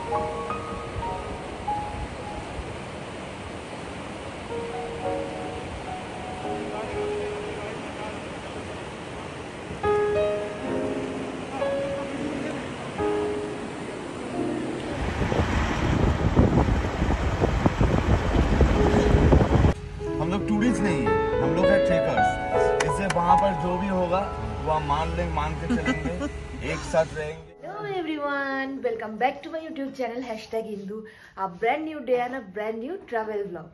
हम लोग टूरिस्ट नहीं है, हम लोग है ट्रेकर्स। इससे वहाँ पर जो भी होगा वो हम मान के चलेंगे, एक साथ रहेंगे। Hello everyone, welcome back to my YouTube channel #Hindu, a brand new day and a brand new travel vlog.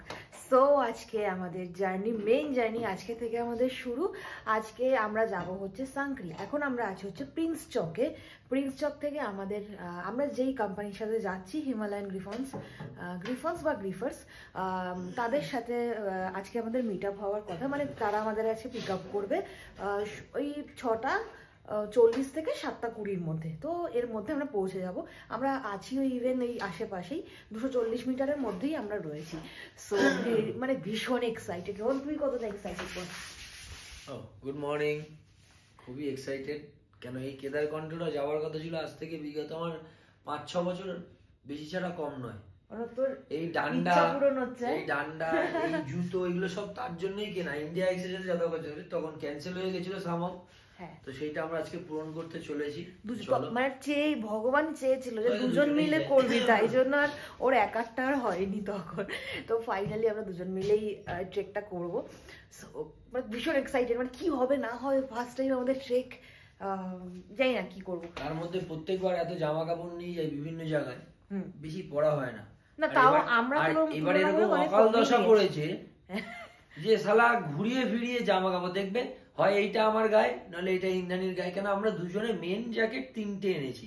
So আজকে আমাদের মেইন জার্নি আজকে থেকে আমাদের শুরু। আজকে আমরা যাব হচ্ছে সাংক্রি। এখন আমরা আছি হচ্ছে প্রিন্স চক থেকে আমরা যেই কোম্পানির সাথে যাচ্ছি, হিমালয়ান গ্রিফন্স বা গ্রিফার্স, তাদের সাথে আজকে আমাদের মিট আপ হওয়ার কথা। মানে তারা আমাদের আজকে পিক আপ করবে ওই 6:40 থেকে 7:20 মধ্যে। তো এর মধ্যে আমরা পৌঁছে যাব। আমরা আছি ওই ইভেন এই আশেপাশেই 240 মিটারের মধ্যেই আমরা রয়েছি। সো মানে ভীষণ এক্সাইটেড। রোহন, তুই কতটা এক্সাইটেড? Good morning. খুবই এক্সাইটেড। কেন এই কেদারকণ্ঠটা যাওয়ার কথা ছিল আজ থেকে বিগত আমার 5-6 বছর, বেশি ছাড়া কম নয়। এই ডান্ডা, এই জুতো, এগুলো সব তার জন্যই কেনা। ইন্ডিয়া এক্সচেঞ্জে যাওয়ার কথা ছিল, তখন ক্যান্সেল হয়ে গেছিল সামাও। তো সেইটা আমরা আজকে পূরণ করতে চলেছি। মানে ভগবান চেয়েছিল যে দুজন মিলে করবি, তাই জন্য আর ওর একারটা আর হয়নি তখন। তো ফাইনালি আমরা দুজন মিলেই ট্রেকটা করবো। মানে ভীষণ এক্সাইটেড, মানে কি হবে না হবে, ফার্স্ট টাইম আমাদের ট্রেক, জানি না কি করবো। তার মধ্যে প্রত্যেকবার এত জামা কাপড় নিয়ে যাই বিভিন্ন জায়গায়, বেশি পড়া হয় না। না তাও আমরা এবার এরকম অকাল দশা করেছে যে শালা ঘুরিয়ে ফিরিয়ে জামা কাপড় দেখবে, হয় এইটা আমার গায়ে, নাহলে এটা ইন্দ্রাণীর গায়ে। কেন আমরা দুজনে মেন জ্যাকেট 3টে এনেছি,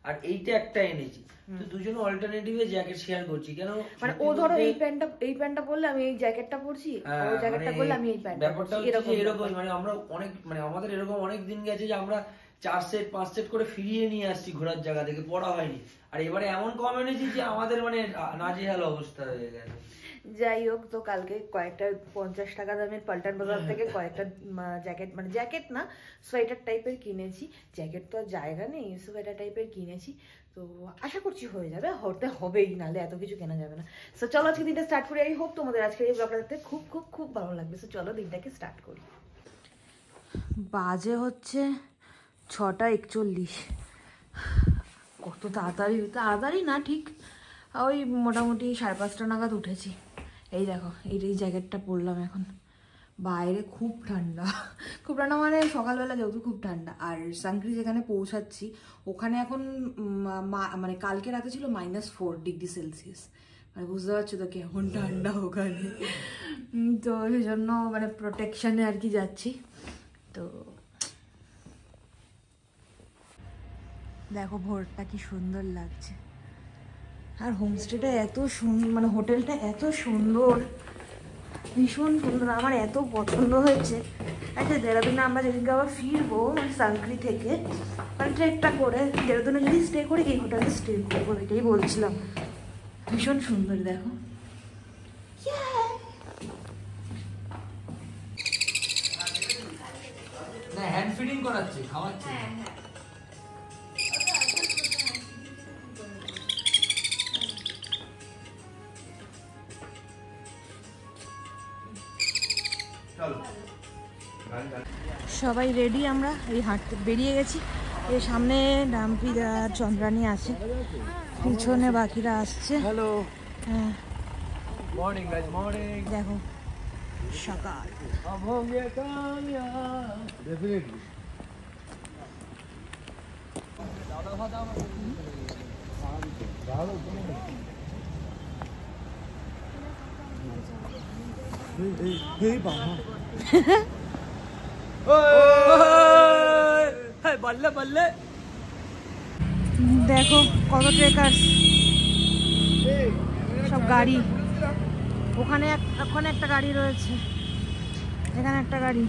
আর এইটা একটা এনেছি। তো দুজনে অল্টারনেটিভে জ্যাকেট শেয়ার করছি। কেন মানে ও ধরো এই প্যান্টটা পরলে আমি এই জ্যাকেটটা পরছি, ও জ্যাকেটটা পরলে আমি এই প্যান্টটা। ব্যাপারটা হচ্ছে এরকম, মানে আমরা অনেক, মানে আমাদের এরকম অনেক দিন গেছে যে আমরা 4 সেট 5 সেট করে ফিরিয়ে নিয়ে আসছি ঘোরার জায়গা থেকে, পড়া হয়নি। আর এবারে এমন কম এনেছি যে আমাদের মানে নাজেহাল অবস্থা হয়ে গেছে। যাই হোক, তো কালকে কয়েকটা 50 টাকা দামের পাল্টান বাজার থেকে কয়েকটা জ্যাকেট, মানে জ্যাকেট না, সোয়েটার টাইপের কিনেছি। জ্যাকেট তো আর জায়গা নেই, সোয়েটার টাইপের কিনেছি। তো আশা করছি হয়ে যাবে, হতে হবেই, নাহলে এত কিছু কেনা যাবে না। সো চলো আজকে দিনটা স্টার্ট করি। আই হোপ তোমাদের আজকে এই ব্লগটা দেখতে খুব খুব খুব ভালো লাগবে। সো চলো দিনটাকে স্টার্ট করি। বাজে হচ্ছে 6:41। কত তাড়াতাড়ি না, ঠিক ওই মোটামুটি 5:30 নাগাদ উঠেছি। এই দেখো, এই জ্যাকেটটা পরলাম এখন। বাইরে খুব ঠান্ডা মানে সকালবেলা যেহেতু খুব ঠান্ডা। আর সাংক্রি যেখানে পৌঁছাচ্ছি ওখানে এখন মানে কালকে রাতে ছিল -4 ডিগ্রি সেলসিয়াস। মানে বুঝতে পারছো তো কেমন ঠান্ডা ওখানে। তো সেই জন্য মানে প্রোটেকশনে আর কি যাচ্ছি। তো দেখো ভোরটা কি সুন্দর লাগছে। আর হোমস্টেটা এত সুন্দর, মানে হোটেলটা এত সুন্দর, ভীষণ সুন্দর, আমার এত পছন্দ হয়েছে। আচ্ছা, দেহরাদুনে আমরা যেদিনকে আবার ফিরবো, মানে সাংক্রি থেকে মানে ট্রেকটা করে দেহরাদুনে যদি স্টে করি, এই হোটেলে স্টে করবো, এটাই বলছিলাম। ভীষণ সুন্দর দেখো। হ্যান্ড ফিডিং করাচ্ছে, খাওয়াচ্ছে। সবাই রেডি, আমরা এই হাঁটতে বেরিয়ে গেছি। এই সামনে ডাম্পি আর চন্দ্রানী আছে, পিছনে বাকিরা আসছে। হ্যালো, হ্যাঁ মর্নিং গাইস, মর্নিং। দেখো সকাল। अब होंगे कामयाब डेफिनेटली। बल्ले बल्ले দেখো কত ট্রেকার্স, সব গাড়ি। ওখানে একটা গাড়ি রয়েছে, এখানে একটা গাড়ি,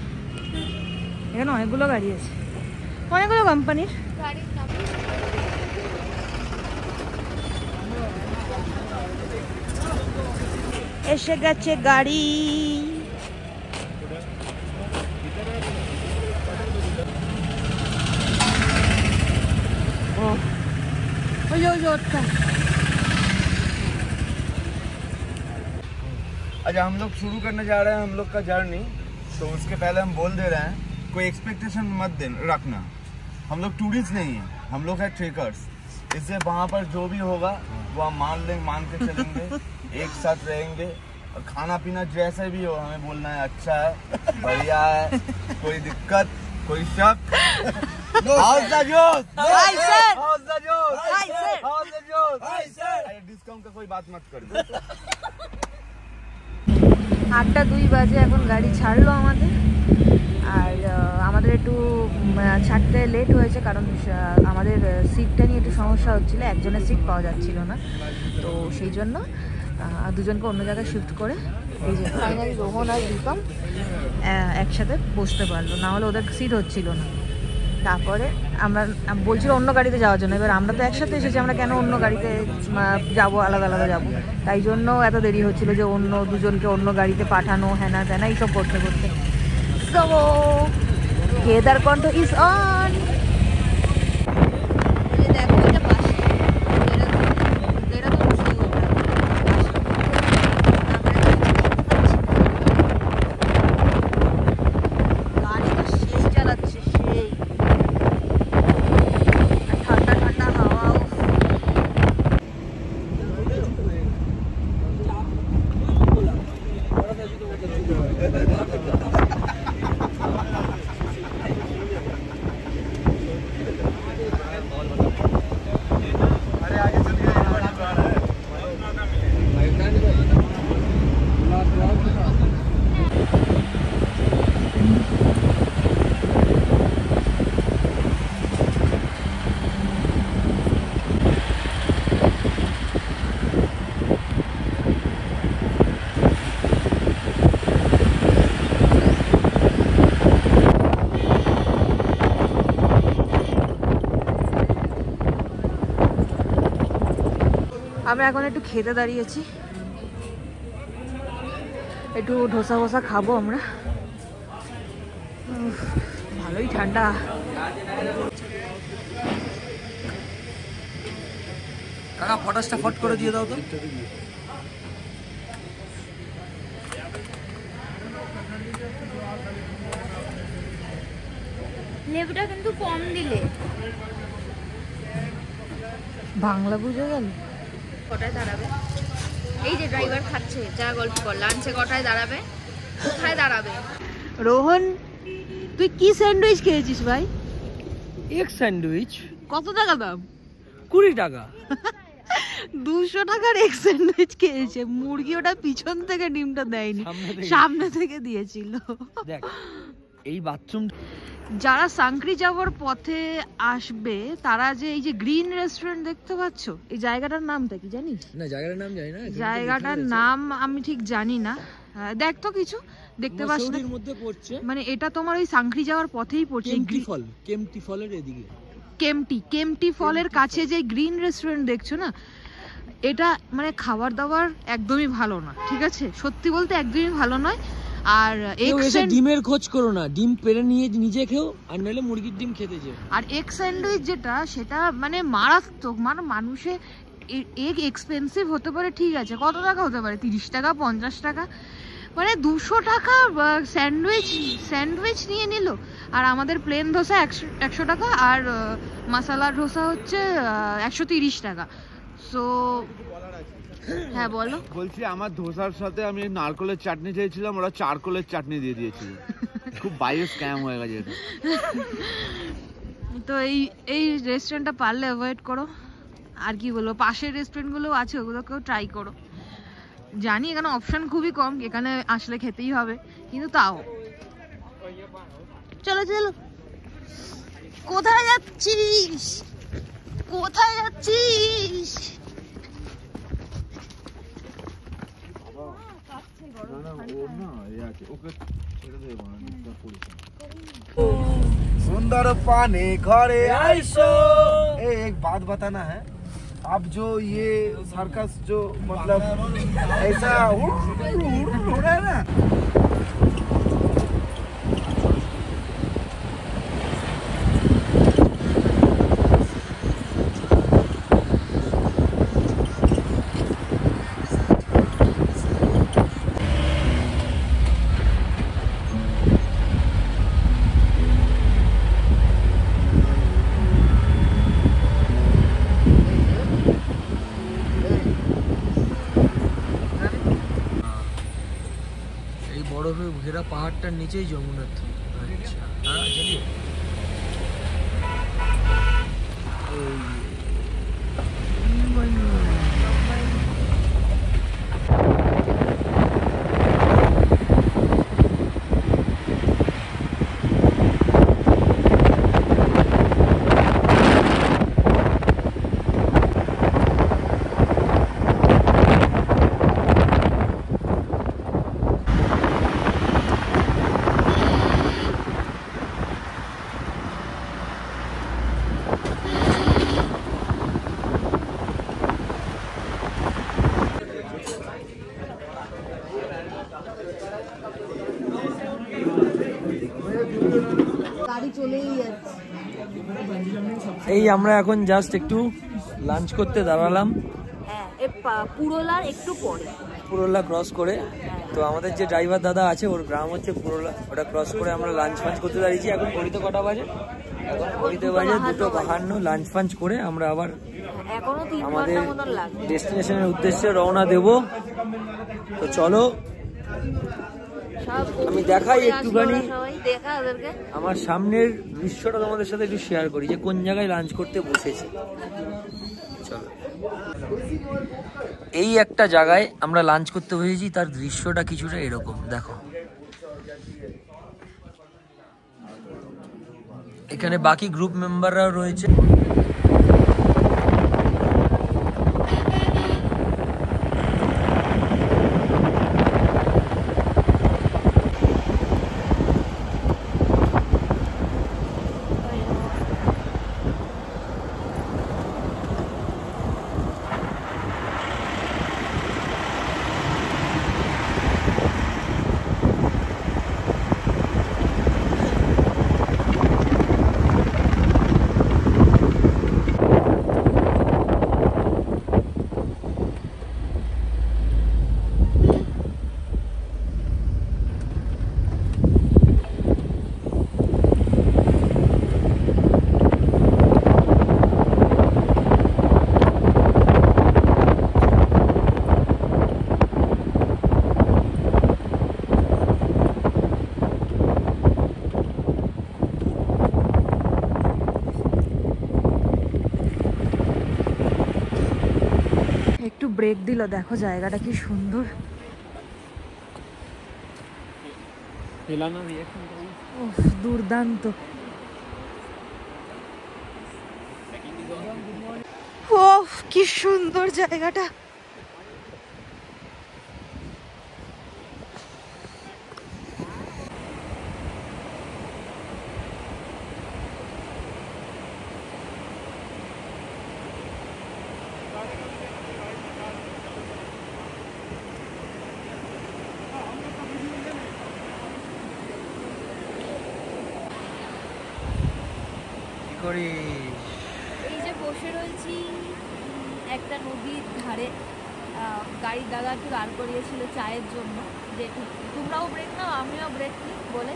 এখানে অনেকগুলো গাড়ি আছে, অনেকগুলো কোম্পানির। এসে গেছে গাড়ি। ওই अच्छा, हम लोग शुरू करने जा रहे हैं हम लोग का जर्नी, तो उसके पहले हम बोल दे रहे हैं कोई एक्सपेक्टेशन मत रखना। हम लोग टूरिस्ट नहीं हैं, हम लोग हैं ट्रेकर्स। इससे वहाँ पर जो भी होगा वो हम मान के चलेंगे, एक साथ रहेंगे, और खाना पीना जैसे भी हो हमें बोलना है अच्छा है, बढ़िया है, कोई दिक्कत, कोई शक। डिस्काउंट का कोई बात मत करो। 8:02 বাজে এখন গাড়ি ছাড়লো আমাদের। আর আমাদের একটু ছাড়তে লেট হয়েছে কারণ আমাদের সিটটা নিয়ে একটু সমস্যা হচ্ছিলো, একজনের সিট পাওয়া যাচ্ছিল না, তো সেই জন্য দুজনকে অন্য জায়গায় শিফট করে এই যে ফাইনালি রোহন আর দীপম একসাথে বসতে পারলো, না হলে ওদের সিট হচ্ছিল না। তারপরে আমরা বলছিল অন্য গাড়িতে যাওয়ার জন্য, এবার আমরা তো একসাথে এসেছি, আমরা কেন অন্য গাড়িতে যাব, আলাদা আলাদা যাব, তাই জন্য এত দেরি হচ্ছিল যে অন্য দুজনকে অন্য গাড়িতে পাঠানো, হ্যানা ত্যানা এইসব করতে করতে। So Kedarkantha is on. আমরা এখন একটু খেতে দাঁড়িয়েছি, একটু ধোসা ফোসা খাবো আমরা। ভালোই ঠান্ডা। কাকা পটাশটা ফট করে দিয়ে দাও তো। লেবুটা কিন্তু কম দিলে। বাংলা বুঝে গেল। কটায় দাঁড়াবে? এই যে ড্রাইভার খাচ্ছে, যা গল্প কর। লাঞ্চে কটায় দাঁড়াবে? কোথায় দাঁড়াবে? রোহন, তুই কি স্যান্ডউইচ খেয়েছিস ভাই? এক স্যান্ডউইচ কত টাকা দাম? 20 টাকা। 200 টাকার এক স্যান্ডউইচ খেয়েছে। মুরগি ওটা পিছন থেকে ডিমটা দেয়নি, সামনে থেকে দিয়েছিল। দেখ এই বাথরুম, যারা সাংক্রি যাওয়ার পথে আসবে তারা যে এই যে গ্রিন রেস্টুরেন্ট দেখতে পাচ্ছ, এই জায়গাটার নামটা কি জানিস? না জায়গাটার নাম জানি না। জায়গাটার নাম আমি ঠিক জানি না। দেখ তো কিছু দেখতে পাচ্ছ না? মধ্যে পড়ছে, মানে এটা তোমার ওই সাংক্রি যাওয়ার পথেই পড়ছে। কেমটি ফলের এদিকে, কেমটি ফলের কাছে যে গ্রিন রেস্টুরেন্ট দেখছো না, এটা মানে খাবার দাবার একদমই ভালো না, ঠিক আছে? সত্যি বলতে একদমই ভালো নয়। আর ডিমের খোঁজ করো না, ডিম পেড়ে নিয়ে নিজে খেও, আর নইলে মুরগির ডিম খেতে যেও। আর এগ স্যান্ডউইচ যেটা, সেটা মানে মারাত্মক। মানে মানুষে এগ এক্সপেন্সিভ হতে পারে, ঠিক আছে, কত টাকা হতে পারে? 30 টাকা, 50 টাকা, মানে 200 টাকা স্যান্ডউইচ নিয়ে নিল। আর আমাদের প্লেন ধোসা 100 টাকা, আর মশলা ধোসা হচ্ছে 130 টাকা। সো হ্যাঁ বলো। বলছি আমার ধোসার সাথে আমি নারকলের চাটনি চেয়েছিলাম, ওরা চারকোলের চাটনি দিয়ে দিয়েছিল। খুব বাইরে স্ক্যাম হয়ে গেছে এটা। তো এই রেস্টুরেন্টটা পারলে অ্যাভয়েড করো। আর কি বলবো, পাশের রেস্টুরেন্টগুলো আছে, ওগুলোকেও ট্রাই করো। জানি এখানে অপশন খুবই কম, এখানে আসলে খেতেই হবে, কিন্তু তাও। চলো চলো, কোথায় যাচ্ছিস? কোথায় যাচ্ছিস? सुंदर पानी घरे आइसो। एक बात बताना है, अब जो ये सर्कस जो मतलब ऐसा उड़ रहा है ना, ঘেরা পাহাড়টার নিচেই যমুনাত্রী। আচ্ছা হ্যাঁ চলিয়ে গাড়ি চলেই যাচ্ছে। এই আমরা এখন জাস্ট একটু লাঞ্চ করতে দাঁড়ালাম হ্যাঁ পুরোলার একটু পরে, পুরোলা ক্রস করে। তো আমাদের যে ড্রাইভার দাদা আছে ওর গ্রাম হচ্ছে পুরোলা, ওটা ক্রস করে আমরা লাঞ্চ ফাঞ্চ করতে দাঁড়িয়েছি। এখন ঘড়িতে কটা বাজে? এখন ঘড়িতে বাজে 2:52। লাঞ্চ ফাঞ্চ করে আমরা আবার এখনো 3 আমাদের ঘন্টা মতন লাগবে। ডেস্টিনেশনের উদ্দেশ্যে রওনা দেব। তো চলো আমি দেখাই একটুখানি আমার সামনের দৃশ্যটা তোমাদের সাথে একটু শেয়ার করি যে কোন জায়গায় লাঞ্চ করতে বসেছি। চলো এই একটা জায়গায় আমরা লাঞ্চ করতে বসেছি, তার দৃশ্যটা কিছুটা এরকম দেখো। এখানে বাকি গ্রুপ মেম্বাররাও রয়েছে। একটু ব্রেক দিল, দেখো জায়গাটা কি সুন্দর। দুর্দান্ত। ও কি সুন্দর জায়গাটা। এই যে বসে রয়েছি একটা নদীর ধারে, গাড়ির দাদা একটু দাঁড় করিয়েছিল চায়ের জন্য, যে তোমরাও ব্রেক নাও আমিও ব্রেক নিই বলে।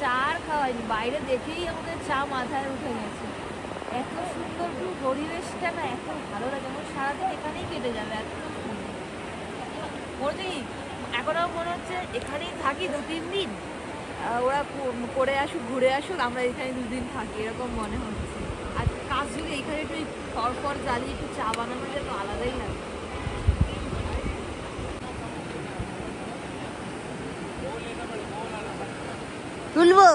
চা আর খাওয়াইনি, বাইরে দেখেই আমাদের চা মাথায় উঠে গেছে। এত সুন্দর পরিবেশটা না, এত ভালো লাগে, আমার সারাদিন এখানেই কেটে যাবে। এত সুন্দর বলছি, এখনও মনে হচ্ছে এখানেই থাকি 2-3 দিন, ওরা করে আসুক ঘুরে আসুক, আমরা এখানে 2 দিন থাকি, এরকম মনে হচ্ছে। আর কাজ যদি এখানে একটু ফর জ্বালিয়ে একটু চা বানানো যায় তো আলাদাই লাগে। তুলবো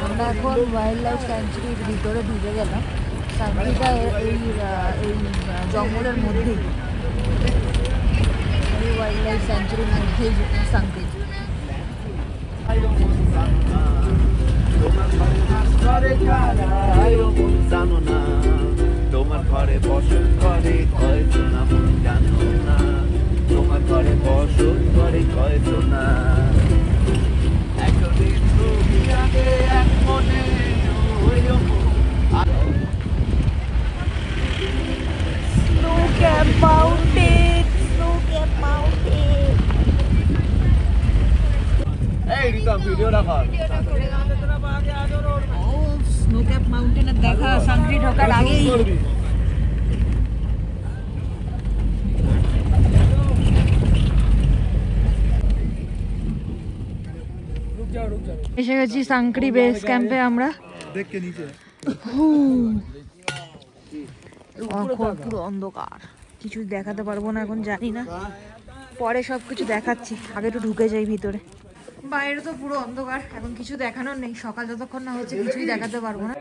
আমরা এখন ওয়াইল্ড লাইফ স্যাঞ্চুরির ভিতরে ঢুকে গেলাম। সাংক্রিটা এই জঙ্গলের মধ্যেই, এই ওয়াইল্ড লাইফ স্যাঞ্চুরির মধ্যেই সাংক্রি। তোমার ঘরে বসত করে কয়জনা জানো না, তোমার ঘরে বসত করে কয়জনা, একদিন তুমি আগে এক মনে Snow Cap Mountain, Snow Cap Mountain. এই রিতম ভিডিওটা কর। স্নো ক্যাপ মাউন্টেনের দেখা সাংক্রি ঢোকার আগেই। এসে গেছি সাংক্রি বেস ক্যাম্পে আমরা। পুরো অন্ধকার, কিছু দেখাতে পারবো না এখন, জানি না, পরে সবকিছু দেখাচ্ছি, আগে একটু ঢুকে যাই ভিতরে। বাইরে তো পুরো অন্ধকার, এখন কিছু দেখানোর নেই, সকাল যতক্ষণ না হচ্ছে কিছুই দেখাতে পারবো না।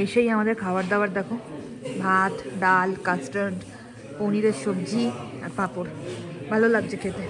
এসেই আমাদের খাবার দাবার দেখো, ভাত, ডাল, কাস্টার্ড, পনিরের সবজি আর পাঁপড়, ভালো লাগছে খেতে।